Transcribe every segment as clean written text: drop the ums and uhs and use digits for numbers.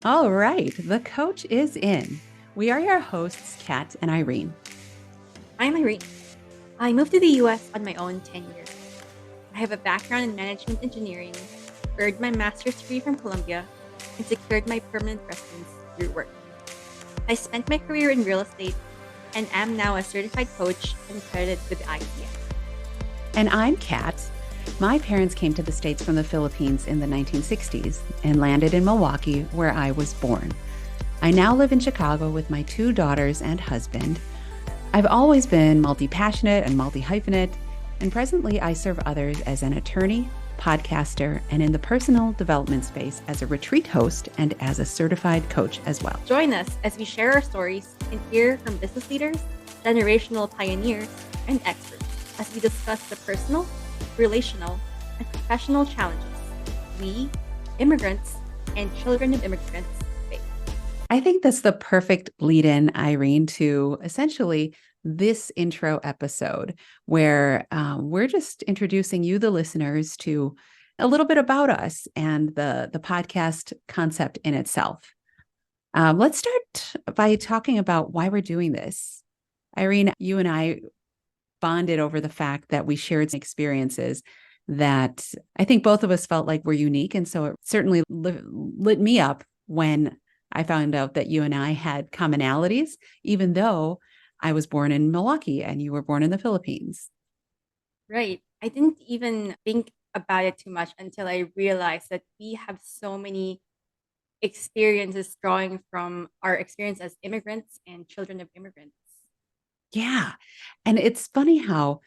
All right, the coach is in. We are your hosts, Kat and Irene. I'm Irene. I moved to the US on my own 10 years ago. I have a background in management engineering, earned my master's degree from Columbia, and secured my permanent residence through work. I spent my career in real estate and am now a certified coach and accredited with the ICF. And I'm Kat. My parents came to the States from the Philippines in the 1960s and landed in Milwaukee, where I was born. I now live in Chicago with my two daughters and husband. I've always been multi-passionate and multi-hyphenate, and presently I serve others as an attorney, podcaster, and in the personal development space as a retreat host and as a certified coach as well. Join us as we share our stories and hear from business leaders, generational pioneers, and experts as we discuss the personal, relational, and professional challenges we, immigrants, and children of immigrants face. I think that's the perfect lead-in, Irene, to essentially this intro episode where we're just introducing you, the listeners, to a little bit about us and the podcast concept in itself. Let's start by talking about why we're doing this. Irene, you and I bonded over the fact that we shared experiences that I think both of us felt like were unique. And so it certainly lit me up when I found out that you and I had commonalities, even though I was born in Milwaukee and you were born in the Philippines. Right. I didn't even think about it too much until I realized that we have so many experiences drawing from our experience as immigrants and children of immigrants. Yeah. And it's funny how,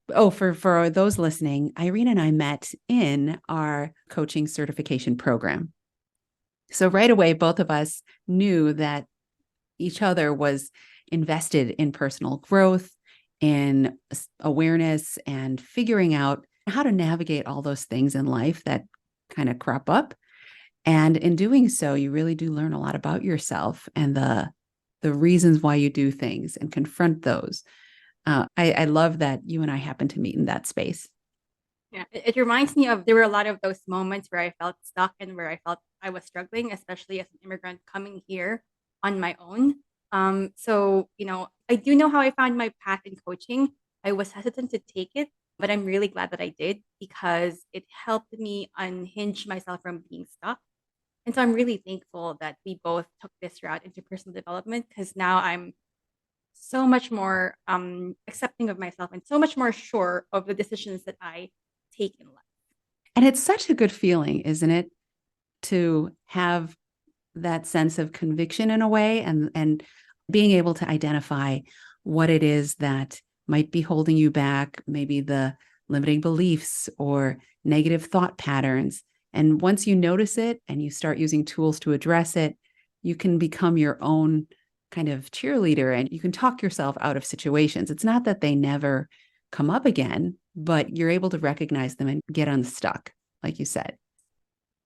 for those listening, Irene and I met in our coaching certification program. So right away, both of us knew that each other was invested in personal growth, in awareness, and figuring out how to navigate all those things in life that kind of crop up. And in doing so, you really do learn a lot about yourself and the reasons why you do things and confront those. I love that you and I happen to meet in that space. Yeah, it reminds me of there were a lot of those moments where I felt stuck and where I felt I was struggling, especially as an immigrant coming here on my own. I do know how I found my path in coaching. I was hesitant to take it, but I'm really glad that I did because it helped me unhinge myself from being stuck. And so I'm really thankful that we both took this route into personal development because now I'm so much more accepting of myself and so much more sure of the decisions that I take in life. And it's such a good feeling, isn't it, to have that sense of conviction in a way and being able to identify what it is that might be holding you back, maybe the limiting beliefs or negative thought patterns. And once you notice it and you start using tools to address it, you can become your own kind of cheerleader and you can talk yourself out of situations. It's not that they never come up again, but you're able to recognize them and get unstuck, like you said.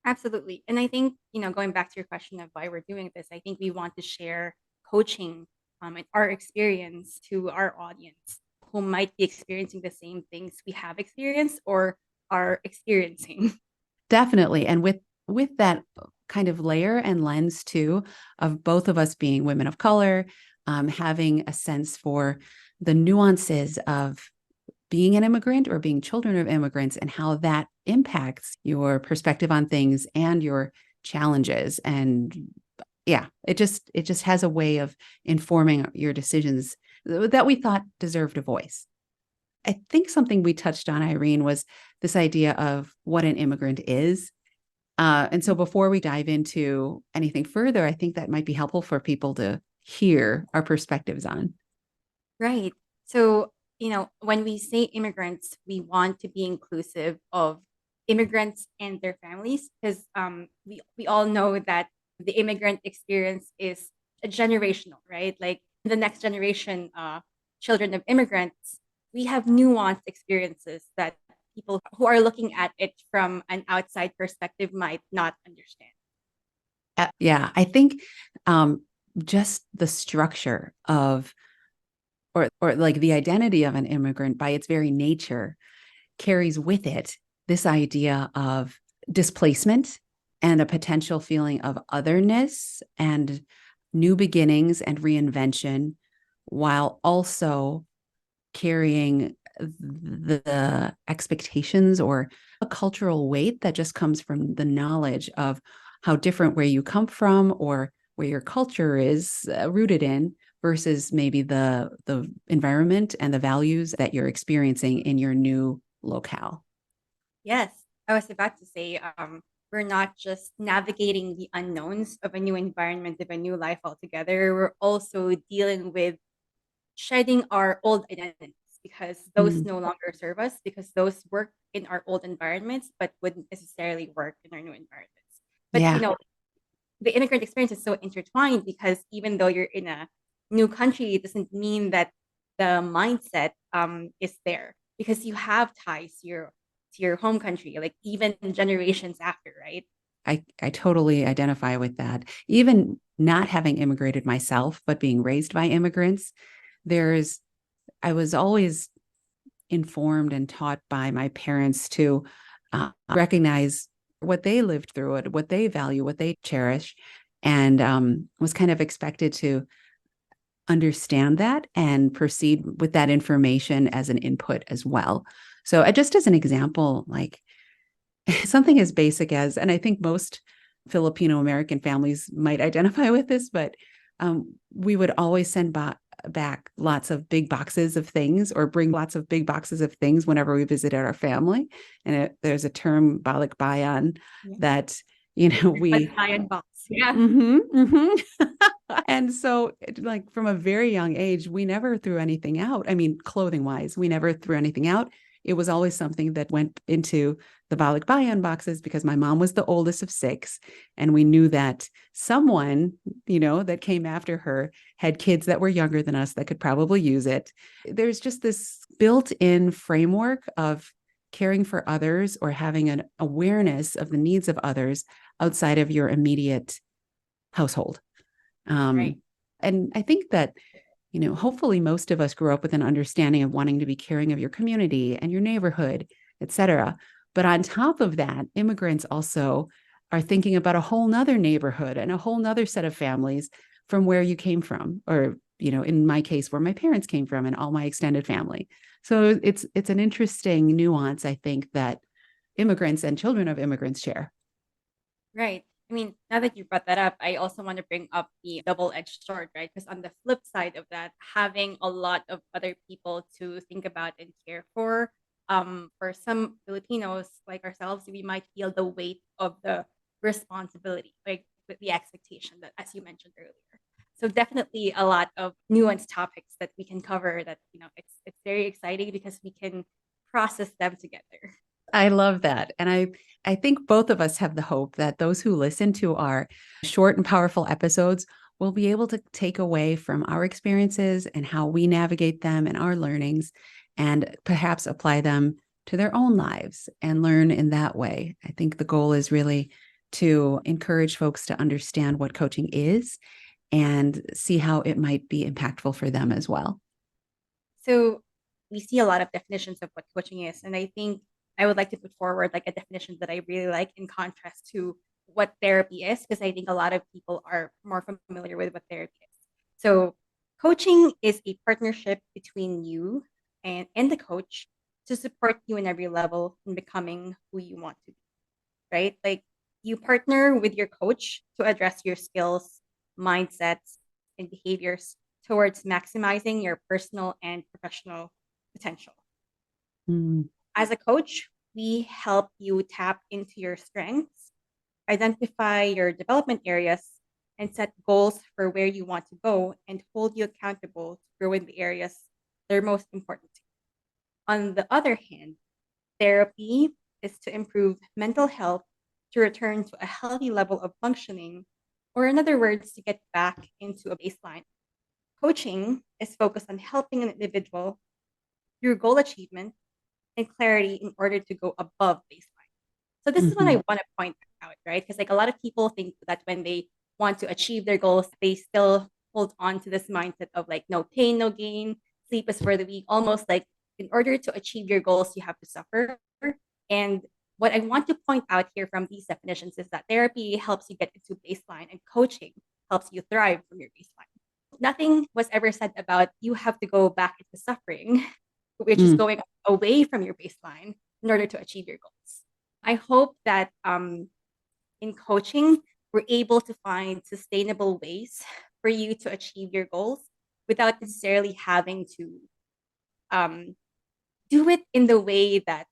Absolutely. And I think, going back to your question of why we're doing this, I think we want to share coaching and our experience to our audience who might be experiencing the same things we have experienced or are experiencing. Definitely. And with that kind of layer and lens too of both of us being women of color, having a sense for the nuances of being an immigrant or being children of immigrants and how that impacts your perspective on things and your challenges. And yeah, it just has a way of informing your decisions that we thought deserved a voice. I think something we touched on, Irene, was this idea of what an immigrant is. And so before we dive into anything further, I think that might be helpful for people to hear our perspectives on. Right. So, when we say immigrants, we want to be inclusive of immigrants and their families because we all know that the immigrant experience is a generational, right? Like the next generation, children of immigrants, we have nuanced experiences that people who are looking at it from an outside perspective might not understand. Yeah, I think just the structure of or like the identity of an immigrant by its very nature carries with it this idea of displacement and a potential feeling of otherness and new beginnings and reinvention, while also carrying the expectations or a cultural weight that just comes from the knowledge of how different where you come from or where your culture is rooted in versus maybe the environment and the values that you're experiencing in your new locale. Yes, I was about to say, we're not just navigating the unknowns of a new environment, of a new life altogether. We're also dealing with shedding our old identities because those Mm, no longer serve us, because those work in our old environments, but wouldn't necessarily work in our new environments. But yeah, the immigrant experience is so intertwined because even though you're in a new country, it doesn't mean that the mindset is there because you have ties to your home country, like even generations after, right? I totally identify with that. Even not having immigrated myself, but being raised by immigrants, there's, I was always informed and taught by my parents to recognize what they lived through, it, what they value, what they cherish, and was kind of expected to understand that and proceed with that information as an input as well. So, just as an example, like something as basic as, and I think most Filipino American families might identify with this, but we would always send back lots of big boxes of things or bring lots of big boxes of things whenever we visited our family. And there's a term, balik bayan, Yeah. that, But we, iron box. Yeah. mm-hmm, mm-hmm. And so, like from a very young age, we never threw anything out. I mean, clothing wise, we never threw anything out. It was always something that went into the balikbayan boxes because my mom was the oldest of six. And we knew that someone, that came after her had kids that were younger than us that could probably use it. There's just this built in framework of caring for others or having an awareness of the needs of others outside of your immediate household. Right. Um, and I think that, hopefully most of us grew up with an understanding of wanting to be caring of your community and your neighborhood, et cetera. But on top of that, immigrants also are thinking about a whole nother neighborhood and a whole nother set of families from where you came from, or, in my case, where my parents came from and all my extended family. So it's an interesting nuance, I think, that immigrants and children of immigrants share. Right. I mean, now that you brought that up, I also want to bring up the double-edged sword, right? Because on the flip side of that, having a lot of other people to think about and care for some Filipinos like ourselves, we might feel the weight of the responsibility, like with the expectation that, as you mentioned earlier. So definitely a lot of nuanced topics that we can cover that, it's very exciting because we can process them together. I love that. And I think both of us have the hope that those who listen to our short and powerful episodes will be able to take away from our experiences and how we navigate them and our learnings and perhaps apply them to their own lives and learn in that way. I think the goal is really to encourage folks to understand what coaching is and see how it might be impactful for them as well. So we see a lot of definitions of what coaching is. And I think I would like to put forward like a definition that I really like in contrast to what therapy is, because I think a lot of people are more familiar with what therapy is. So coaching is a partnership between you and the coach to support you in every level in becoming who you want to be, right? Like you partner with your coach to address your skills, mindsets, and behaviors towards maximizing your personal and professional potential. Mm. As a coach, we help you tap into your strengths, identify your development areas, and set goals for where you want to go and hold you accountable to grow in the areas that are most important to you. On the other hand, therapy is to improve mental health, to return to a healthy level of functioning, or in other words, to get back into a baseline. Coaching is focused on helping an individual through goal achievement and clarity in order to go above baseline. So this is what I Mhm. want to point out, right? Because like a lot of people think that when they want to achieve their goals, they still hold on to this mindset of like no pain, no gain, sleep is for the weak, almost like in order to achieve your goals, you have to suffer. And What I want to point out here from these definitions is that therapy helps you get into baseline and coaching helps you thrive from your baseline. Nothing was ever said about you have to go back into suffering, which is Mm. going away from your baseline in order to achieve your goals. I hope that in coaching, we're able to find sustainable ways for you to achieve your goals without necessarily having to um, do it in the way that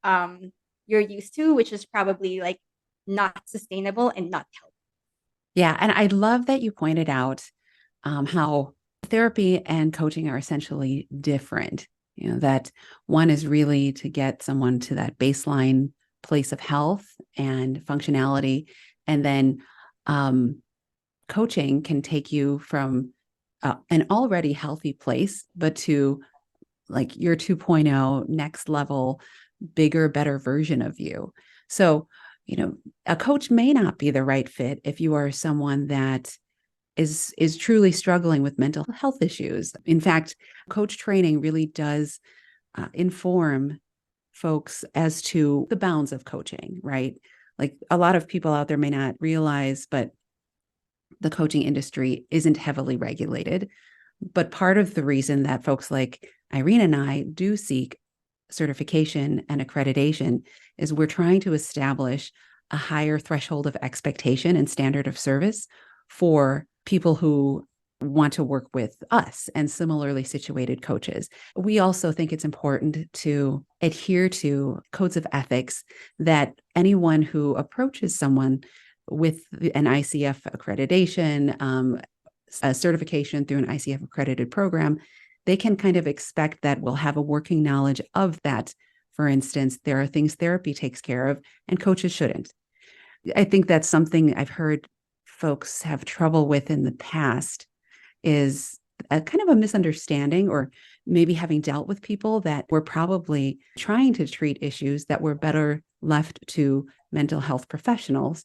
um, you're used to, which is probably like not sustainable and not healthy. Yeah. And I love that you pointed out how therapy and coaching are essentially different. You know, that one is really to get someone to that baseline place of health and functionality. And then coaching can take you from an already healthy place, but to like your 2.0 next level, bigger, better version of you. So, you know, a coach may not be the right fit if you are someone that is truly struggling with mental health issues. In fact, coach training really does inform folks as to the bounds of coaching, right? Like a lot of people out there may not realize, but the coaching industry isn't heavily regulated. But part of the reason that folks like Irene and I do seek certification and accreditation is we're trying to establish a higher threshold of expectation and standard of service for people who want to work with us and similarly situated coaches. We also think it's important to adhere to codes of ethics that anyone who approaches someone with an ICF accreditation, a certification through an ICF accredited program, they can kind of expect that we'll have a working knowledge of that. For instance, there are things therapy takes care of and coaches shouldn't. I think that's something I've heard folks have trouble with in the past is a kind of a misunderstanding or maybe having dealt with people that were probably trying to treat issues that were better left to mental health professionals.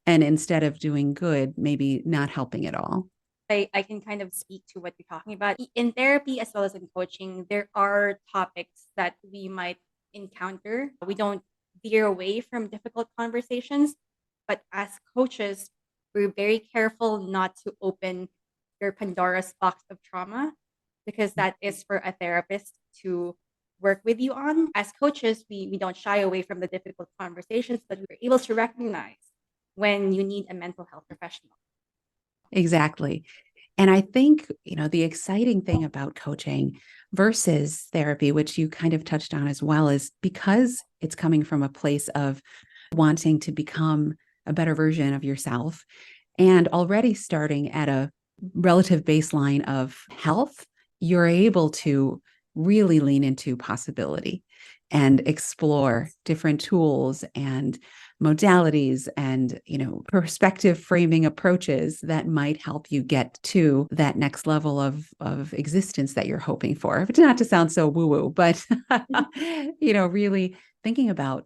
And instead of doing good, maybe not helping at all. I can kind of speak to what you're talking about. In therapy as well as in coaching, there are topics that we might encounter. We don't veer away from difficult conversations, but as coaches, we're very careful not to open your Pandora's box of trauma because that is for a therapist to work with you on. As coaches, we don't shy away from the difficult conversations, but we're able to recognize when you need a mental health professional. Exactly. And I think, you know, the exciting thing about coaching versus therapy, which you kind of touched on as well, is because it's coming from a place of wanting to become a better version of yourself and already starting at a relative baseline of health, you're able to really lean into possibility and explore different tools and modalities and, you know, perspective framing approaches that might help you get to that next level of existence that you're hoping for. But not to sound so woo woo, but you know, really thinking about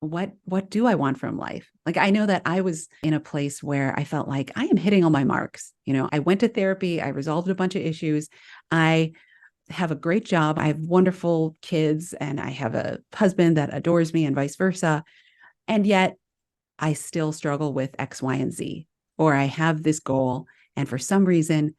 what do I want from life? Like I know that I was in a place where I felt like I am hitting all my marks. You know, I went to therapy, I resolved a bunch of issues. I have a great job. I have wonderful kids and I have a husband that adores me and vice versa. And yet I still struggle with X, Y, and Z, or I have this goal. And for some reason,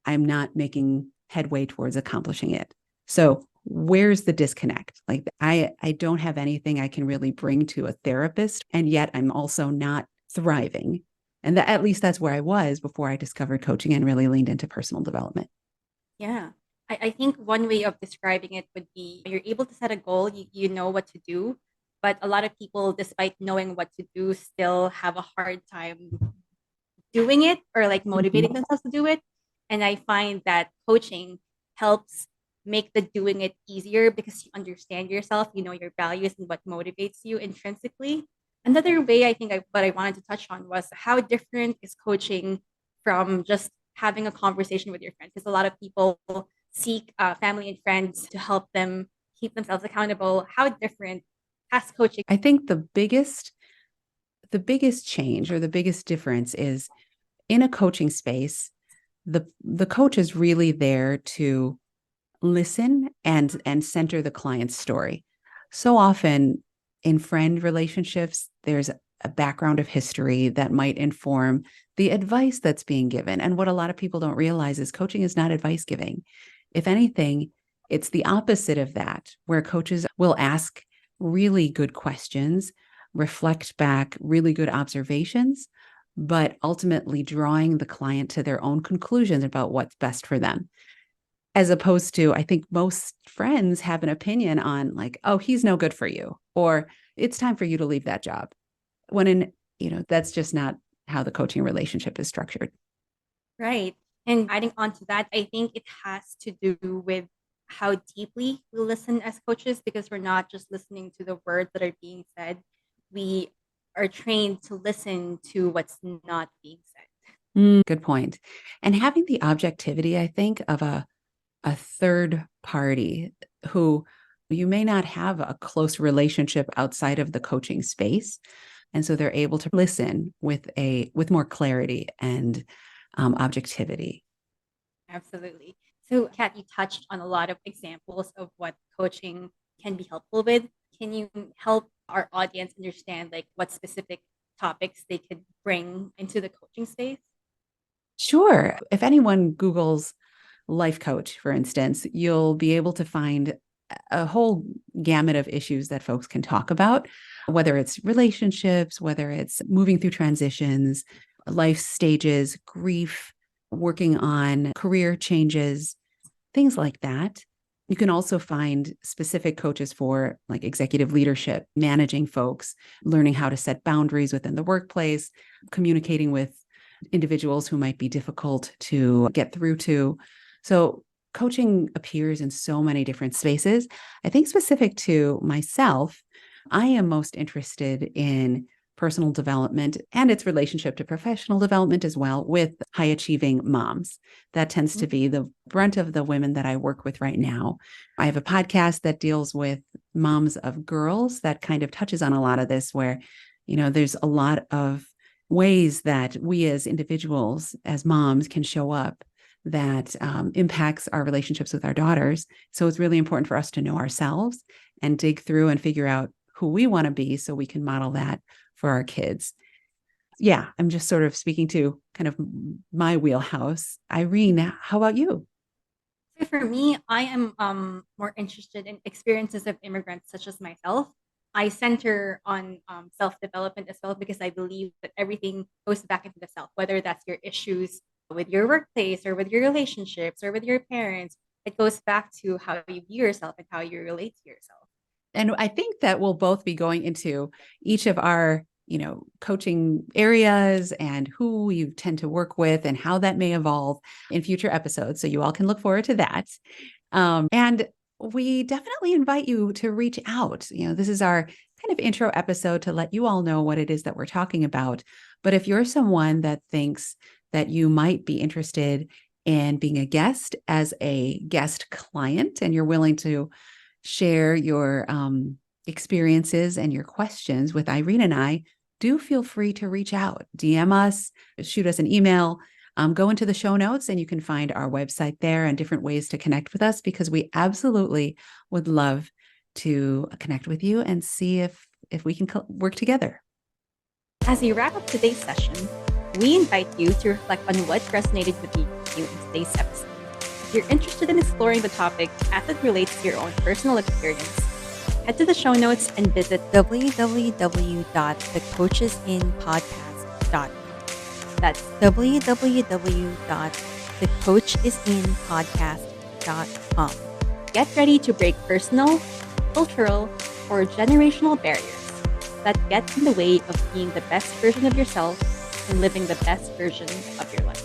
I'm not making headway towards accomplishing it. So where's the disconnect? Like I don't have anything I can really bring to a therapist. And yet I'm also not thriving. And that, at least that's where I was before I discovered coaching and really leaned into personal development. Yeah. I think one way of describing it would be you're able to set a goal, you know what to do, but a lot of people, despite knowing what to do, still have a hard time doing it or like motivating Mhm. themselves to do it. And I find that coaching helps make the doing it easier because you understand yourself, you know your values and what motivates you intrinsically. Another way what I wanted to touch on was how different is coaching from just having a conversation with your friends. Because a lot of people seek family and friends to help them keep themselves accountable. How different has coaching? I think the biggest change or the biggest difference is in a coaching space, the coach is really there to listen and center the client's story. So often In friend relationships, there's a background of history that might inform the advice that's being given. And what a lot of people don't realize is coaching is not advice giving. If anything, it's the opposite of that, where coaches will ask really good questions, reflect back really good observations, but ultimately drawing the client to their own conclusions about what's best for them. As opposed to, I think most friends have an opinion on like, oh, he's no good for you, or it's time for you to leave that job. When that's just not how the coaching relationship is structured. Right. And adding on to that, I think it has to do with how deeply we listen as coaches, because we're not just listening to the words that are being said. We are trained to listen to what's not being said. Good point. And having the objectivity, I think, of a third party who you may not have a close relationship outside of the coaching space. And so they're able to listen with more clarity and objectivity. Absolutely. So, Kat, you touched on a lot of examples of what coaching can be helpful with. Can you help our audience understand like what specific topics they could bring into the coaching space? Sure. If anyone Googles life coach, for instance, you'll be able to find a whole gamut of issues that folks can talk about, whether it's relationships, whether it's moving through transitions, life stages, grief, working on career changes, things like that. You can also find specific coaches for like executive leadership, managing folks, learning how to set boundaries within the workplace, communicating with individuals who might be difficult to get through to. So coaching appears in so many different spaces. I think specific to myself, I am most interested in personal development and its relationship to professional development as well with high achieving moms. That tends to be the brunt of the women that I work with right now. I have a podcast that deals with moms of girls that kind of touches on a lot of this, where, there's a lot of ways that we as individuals, as moms, can show up that impacts our relationships with our daughters. So it's really important for us to know ourselves and dig through and figure out who we want to be so we can model that for our kids. Yeah, I'm just sort of speaking to kind of my wheelhouse. Irene, how about you? So for me, I am more interested in experiences of immigrants such as myself. I center on self-development as well, because I believe that everything goes back into the self, whether that's your issues with your workplace or with your relationships or with your parents. It goes back to how you view yourself and how you relate to yourself. And I think that we'll both be going into each of our, coaching areas and who you tend to work with and how that may evolve in future episodes. So you all can look forward to that. And we definitely invite you to reach out. This is our kind of intro episode to let you all know what it is that we're talking about. But if you're someone that thinks that you might be interested in being a guest as a guest client, and you're willing to share your experiences and your questions with Irene and I, do feel free to reach out, DM us, shoot us an email, go into the show notes, and you can find our website there and different ways to connect with us, because we absolutely would love to connect with you and see if we can work together. As we wrap up today's session, we invite you to reflect on what resonated with you in today's episode. If you're interested in exploring the topic as it relates to your own personal experience, head to the show notes and visit www.thecoachesinpodcast.com. That's www.thecoachesinpodcast.com. Get ready to break personal, cultural, or generational barriers that get in the way of being the best version of yourself and living the best version of your life.